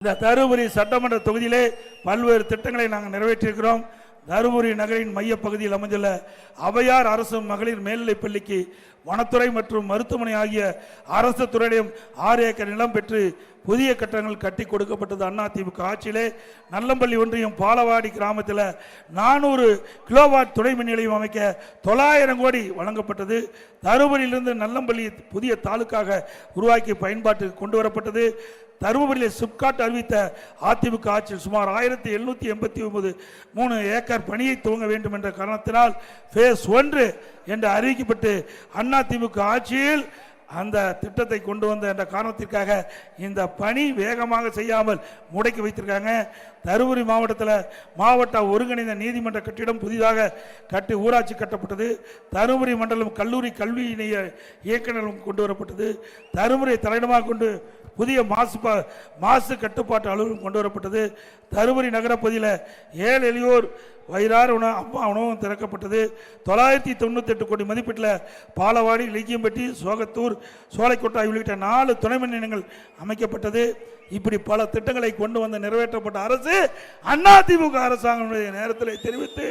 இந்த தருமபுரி சட்டமன்ற தொகுதியிலே பல்வேறு திட்டங்களை நாங்கள் நிறைவேற்றியிருக்கிறோம். தருமபுரி நகரின் மைய பகுதியில் அமைந்துள்ள அவையார் அரசு மகளிர் மேல்நிலைப் பள்ளிக்கு வனத்துறை மற்றும் மருத்துவமனை ஆகிய அரசு துறையிடம் 6 ஏக்கர் நிலம் பெற்று புதிய கட்டடங்கள் கட்டி கொடுக்கப்பட்டது. அதிமுக ஆட்சியிலே நல்லம்பள்ளி ஒன்றியம் பாலவாடி கிராமத்தில் 400 கிலோவாட் துணை மின் நிலையம் அமைக்க 900 கோடி வழங்கப்பட்டது. தருமபுரியிலிருந்து நல்லம்பள்ளி புதிய தாலுக்காக உருவாக்கி பயன்பாட்டுக்கு கொண்டு வரப்பட்டது. தருமபுரியில் சிப்காட் அறிவித்த அதிமுக ஆட்சியில் சுமார் 1789 3 ஏக்கர் பணியை துவங்க வேண்டும் என்ற காரணத்தினால் ஃபேஸ் 1 என்று அறிவிக்கப்பட்டு அதிமுக ஆட்சியில் அந்த திட்டத்தை கொண்டு வந்த என்ற காரணத்திற்காக இந்த பணி வேகமாக செய்யாமல் முடக்கி வைத்திருக்காங்க. தருமபுரி மாவட்டத்தில் மாவட்ட ஒருங்கிணைந்த நீதிமன்ற கட்டிடம் புதிதாக கட்டி ஊராட்சி கட்டப்பட்டது. தருமபுரி மண்டலம் கல்லூரி கல்வி இணைய இயக்குநரும் கொண்டு வரப்பட்டது. தருமபுரி தலையிடமாக கொண்டு புதிய மாசு கட்டுப்பாட்டு அலுவலகம் கொண்டு வரப்பட்டது. தருமபுரி நகரப்பகுதியில் 7 எளியோர் வயிறார அம்மா உணவகம் திறக்கப்பட்டது. 998 கோடி மதிப்பீட்டில் பாலவாடி, லிங்கியம்பட்டி, சோகத்தூர், சோலைக்கோட்டாய் உள்ளிட்ட 4 துணை மின் நிலையங்கள் அமைக்கப்பட்டது. இப்படி பல திட்டங்களை கொண்டு வந்து நிறைவேற்றப்பட்ட அரசு அதிமுக அரசாங்கம் நேரத்தில் தெரிவித்து